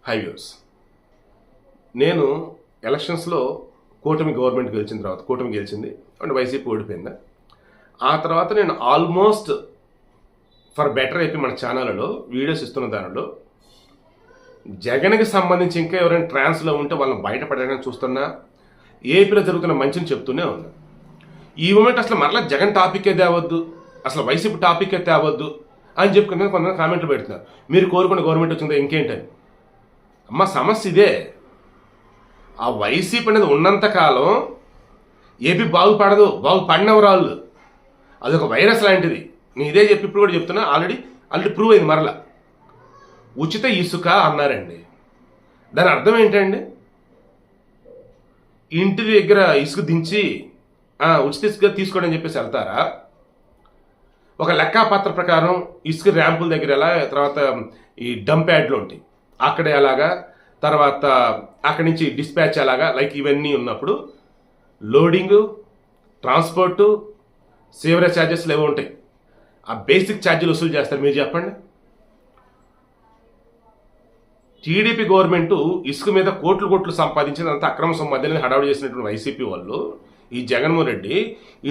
High viewers. నేను ఎలక్షన్స్లో కూటమి గవర్నమెంట్ గెలిచిన తర్వాత కూటమి గెలిచింది అండ్ వైసీపీ ఓడిపోయింది. ఆ తర్వాత నేను ఆల్మోస్ట్ ఫర్ బెటర్ ఏపీ మన ఛానల్లో వీడియోస్ ఇస్తున్న దానిలో జగన్కి సంబంధించి ఇంకా ఎవరైనా ట్రాన్స్లో ఉంటే వాళ్ళని బయటపడడానికి చూస్తున్నా, ఏపీలో జరుగుతున్న మంచిని చెప్తూనే ఉన్నా. ఈ మూమెంట్ అసలు మరలా జగన్ టాపిక్కే తేవద్దు, అసలు వైసీపీ టాపిక్కే తేవద్దు అని చెప్పుకుని కొంతమంది కామెంట్లు పెడుతున్నారు. మీరు కోరుకున్న గవర్నమెంట్ వచ్చిందో ఇంకేంటని. అమ్మ సమస్య ఇదే. ఆ వైసీపీ అనేది ఉన్నంతకాలం ఏపీ బాగుపడదు, బాగుపడినవరాళ్ళు. అదొక వైరస్ లాంటిది. నేను ఇదే చెప్పి ఇప్పుడు కూడా చెప్తున్నా. ఆల్రెడీ ప్రూవ్ అయింది. మరలా ఉచిత ఇసుక అన్నారండి. దాని అర్థం ఏంటండి? ఇంటి దగ్గర ఇసుక దించి ఉచిత ఇసుక తీసుకోండి అని చెప్పేసి వెళ్తారా? ఒక లెక్కాపత్ర ప్రకారం ఇసుక ర్యాంపుల దగ్గర ఎలా, తర్వాత ఈ డంప్ యార్డ్లు ఉంటాయి అక్కడ ఎలాగా, తర్వాత అక్కడి నుంచి డిస్పాచ్ ఎలాగా, లైక్ ఇవన్నీ ఉన్నప్పుడు లోడింగు, ట్రాన్స్పోర్టు, సేవరేజ్ ఛార్జెస్లు ఏవో ఉంటాయి. ఆ బేసిక్ ఛార్జీలు వసూలు చేస్తారు. మీరు చెప్పండి. టీడీపీ గవర్నమెంట్ ఇసుక మీద కోట్లు సంపాదించినంత అక్రమ సంపాదనని హడావుడి చేసినటువంటి వైసీపీ వాళ్ళు, ఈ జగన్మోహన్ రెడ్డి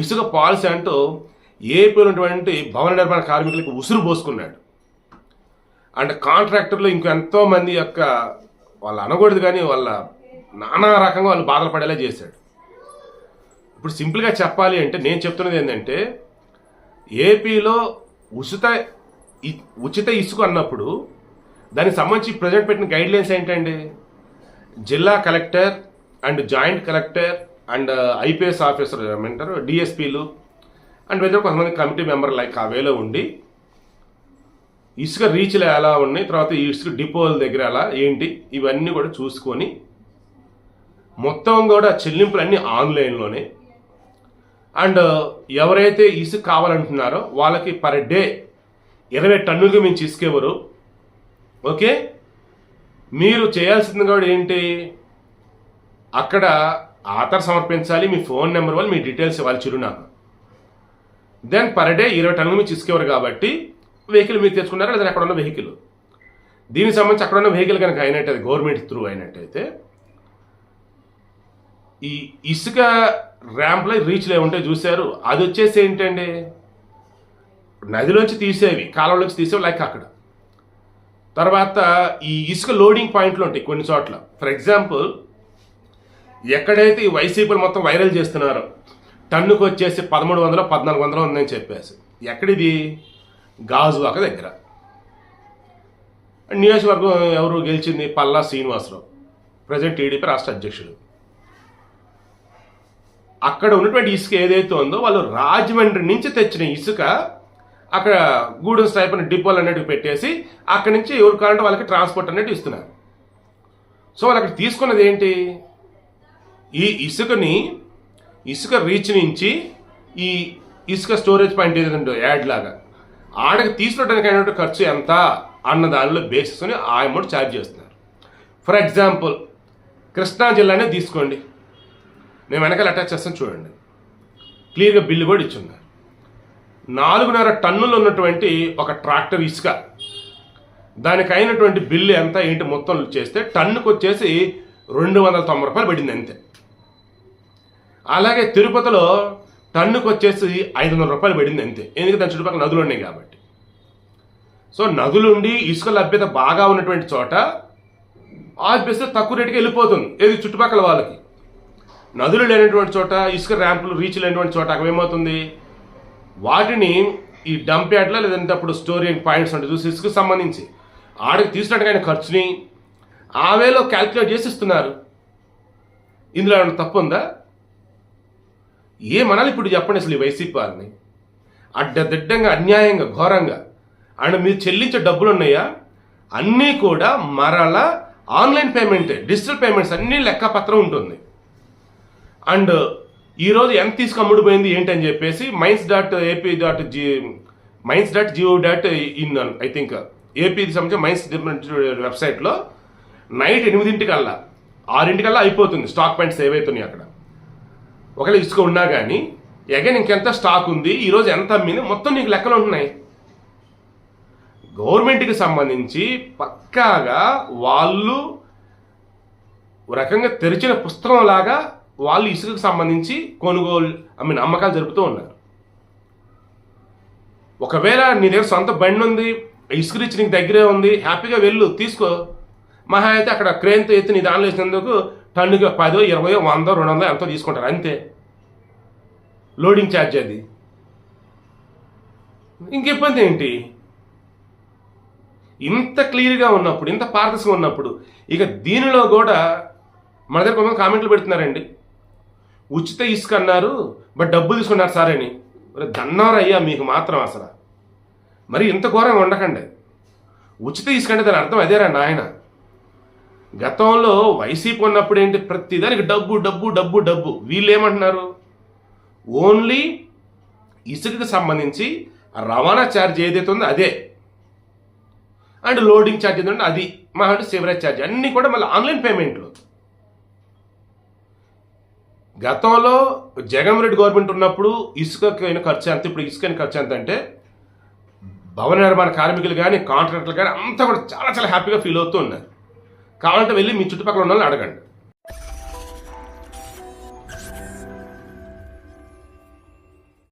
ఇసుక పాలసీ అంటూ ఏపీలో ఉన్నటువంటి భవన నిర్మాణ కార్మికులకు ఉసురు పోసుకున్నాడు. అండ్ కాంట్రాక్టర్లు ఇంకెంతో మంది యొక్క వాళ్ళు అనకూడదు కానీ వాళ్ళ నానా రకంగా వాళ్ళు బాధలు పడేలా చేశాడు. ఇప్పుడు సింపుల్గా చెప్పాలి అంటే నేను చెప్తున్నది ఏంటంటే, ఏపీలో ఉచిత ఇసుక అన్నప్పుడు దానికి సంబంధించి ప్రజెంట్ పెట్టిన గైడ్లైన్స్ ఏంటండి? జిల్లా collector and joint collector and IPS officer ఏమంటారు, డిఎస్పీలు అండ్ వెదర్ కొంతమంది కమిటీ మెంబర్ లైక్ అవేలో ఉండి ఇసుక రీచ్లు ఎలా ఉన్నాయి, తర్వాత ఈ ఇసుక డిపోల దగ్గర ఎలా ఏంటి ఇవన్నీ కూడా చూసుకొని మొత్తం కూడా చెల్లింపులన్నీ ఆన్లైన్లోనే. అండ్ ఎవరైతే ఇసుక కావాలంటున్నారో వాళ్ళకి పర్ డే 20 టన్నులుగా మించి ఇసుక ఇవ్వరు. ఓకే, మీరు చేయాల్సింది కూడా ఏంటి, అక్కడ ఆధార్ సమర్పించాలి, మీ ఫోన్ నెంబర్ వాళ్ళు మీ డీటెయిల్స్ ఇవ్వాలి, చిరునామా. దెన్ పర్ డే 20 టన్నుల మించి ఇసుక ఇవ్వరు కాబట్టి వెహికల్ మీరు తెచ్చుకున్నారా లేదా అక్కడ ఉన్న వెహికల్. దీనికి సంబంధించి అక్కడ ఉన్న వెహికల్ కనుక అయినట్టయితే, గవర్నమెంట్ త్రూ అయినట్టయితే, ఈ ఇసుక ర్యాంప్లో రీచ్లు ఏముంటాయి చూశారు, అది వచ్చేసి ఏంటండి, నదిలోంచి తీసేవి, కాలంలోంచి తీసేవి లైక్ అక్కడ. తర్వాత ఈ ఇసుక లోడింగ్ పాయింట్లు ఉంటాయి కొన్ని చోట్ల. ఫర్ ఎగ్జాంపుల్, ఎక్కడైతే ఈ వైసీపీలు మొత్తం వైరల్ చేస్తున్నారో టన్నుకు వచ్చేసి 1300 1400 ఉందని చెప్పేసి, ఎక్కడిది, గాజువాక దగ్గర. నియోజకవర్గం ఎవరు గెలిచింది? పల్లా శ్రీనివాసరావు, ప్రజెంట్ టీడీపీ రాష్ట్ర అధ్యక్షుడు. అక్కడ ఉన్నటువంటి ఇసుక ఏదైతే ఉందో వాళ్ళు రాజమండ్రి నుంచి తెచ్చిన ఇసుక అక్కడ గూడెం స్టైప్ డిపోలు అన్నట్టు పెట్టేసి అక్కడి నుంచి ఎవరు కావాలంటే వాళ్ళకి ట్రాన్స్పోర్ట్ అన్నట్టు ఇస్తున్నారు. సో వాళ్ళు అక్కడ తీసుకున్నది ఏంటి, ఈ ఇసుక రీచ్ నుంచి ఈ ఇసుక స్టోరేజ్ పాయింట్ ఏదంటే యాడ్ లాగా ఆడకి తీసుకురావడానికి అయినట్టు ఖర్చు ఎంత అన్న దానిలో బేసిస్ని ఆ అమౌంట్ ఛార్జ్ చేస్తున్నారు. ఫర్ ఎగ్జాంపుల్, కృష్ణా జిల్లానే తీసుకోండి. నేను వెనకాల అటాచ్ చేస్తాను చూడండి, క్లియర్గా బిల్లు కూడా ఇచ్చున్నారు. 4.5 టన్నులు ఉన్నటువంటి ఒక ట్రాక్టర్ ఇసుక, దానికి అయినటువంటి బిల్లు ఎంత ఏంటి మొత్తం చేస్తే టన్నుకు వచ్చేసి 290 రూపాయలు పడింది అంతే. అలాగే తిరుపతిలో టన్నుకు వచ్చేసి 500 రూపాయలు పడింది అంతే. ఎందుకంటే దాని చుట్టుపక్కల నదులు ఉన్నాయి కాబట్టి. సో నదులుండి ఇసుక లభ్యత బాగా ఉన్నటువంటి చోట ఆబ్వియస్లీ తక్కువ రేటుకి వెళ్ళిపోతుంది ఏది చుట్టుపక్కల వాళ్ళకి. నదులు లేనటువంటి చోట, ఇసుక ర్యాంపులు రీచ్ లేనటువంటి చోట అక్కడ ఏమవుతుంది, వాటిని ఈ డంప్ యార్డ్లో లేదంటే అప్పుడు స్టోరేజ్ పాయింట్స్ అంటే చూసి ఇసుకు సంబంధించి ఆడికి తీసుకున్నట్టుగా ఖర్చుని ఆ వేలో క్యాల్కులేట్ చేసి ఇస్తున్నారు. ఇందులో ఏమైనా తప్పు ఉందా? ఏమనాలి ఇప్పుడు చెప్పండి అసలు ఈ వైసీపీ వారిని? అడ్డదిడ్డంగా, అన్యాయంగా, ఘోరంగా. అండ్ మీరు చెల్లించే డబ్బులు ఉన్నాయా అన్నీ కూడా మరలా ఆన్లైన్ పేమెంటే, డిజిటల్ పేమెంట్స్ అన్నీ లెక్కపత్రం ఉంటుంది. అండ్ ఈరోజు ఎంత తీసుకు అమ్ముడుపోయింది ఏంటని చెప్పేసి మైన్స్.gov.in ఐ థింక్ ఏపీకి సంబంధించిన మైన్స్ వెబ్సైట్లో నైట్ 8 6 అయిపోతుంది స్టాక్ పాయింట్స్ ఏవైతున్నాయి అక్కడ. ఒకవేళ ఇసుక ఉన్నా కానీ అగైన్ ఇంకెంత స్టాక్ ఉంది, ఈరోజు ఎంత అమ్మింది, మొత్తం నీకు లెక్కలు ఉంటున్నాయి. గవర్నమెంట్కి సంబంధించి పక్కాగా వాళ్ళు ఒక రకంగా తెరిచిన పుస్తకం లాగా వాళ్ళు ఇసుకకు సంబంధించి కొనుగోలు అమ్మకాలు జరుపుతూ ఉన్నారు. ఒకవేళ నీ దగ్గర సొంత బండి ఉంది, ఇసుక రిచ్ నీకు దగ్గరే ఉంది, హ్యాపీగా వెళ్ళు తీసుకో. మహా అయితే అక్కడ క్రేన్తో ఎత్తి నీ దానిలో వేసినందుకు టన్నుకి 10, 20, 100, 200 ఎంతో తీసుకుంటారు అంతే. లోడింగ్ ఛార్జ్ అది. ఇంకిబ్బంది ఏంటి? ఇంత క్లియర్గా ఉన్నప్పుడు, ఇంత పారదర్శకంగా ఉన్నప్పుడు, ఇక దీనిలో కూడా మన దగ్గర కొంతమంది కామెంట్లు పెడుతున్నారండి. ఉచిత ఇసుక అన్నారు, బట్ డబ్బులు తీసుకున్నారు సార్ అని. దన్నారయ్యా మీకు మాత్రం అసలు మరి ఇంత ఘోరంగా ఉండకండి. ఉచిత ఇసుక అంటే దాని అర్థం అదేరా నాయన. గతంలో వైసీపీ ఉన్నప్పుడు ఏంటి, ప్రతిదానికి డబ్బు డబ్బు డబ్బు డబ్బు. వీళ్ళు ఏమంటున్నారు, ఓన్లీ ఇసుకకి సంబంధించి రవాణా ఛార్జ్ ఏదైతే ఉందో అదే, అండ్ లోడింగ్ ఛార్జ్ ఏదైతే అది, మా అంటే సివరేజ్ ఛార్జ్ అన్నీ కూడా మళ్ళీ ఆన్లైన్ పేమెంట్లు. గతంలో జగన్మోహన్ రెడ్డి గవర్నమెంట్ ఉన్నప్పుడు ఇసుకైన ఖర్చు ఎంత, ఇప్పుడు ఇసుకైన ఖర్చు ఎంత అంటే భవన నిర్మాణ కార్మికులు కానీ కాంట్రాక్టర్లు కానీ అంతా కూడా చాలా చాలా హ్యాపీగా ఫీల్ అవుతూ ఉన్నారు. కావాలంటే వెళ్ళి మీ చుట్టుపక్కల ఉన్న వాళ్ళని అడగండి.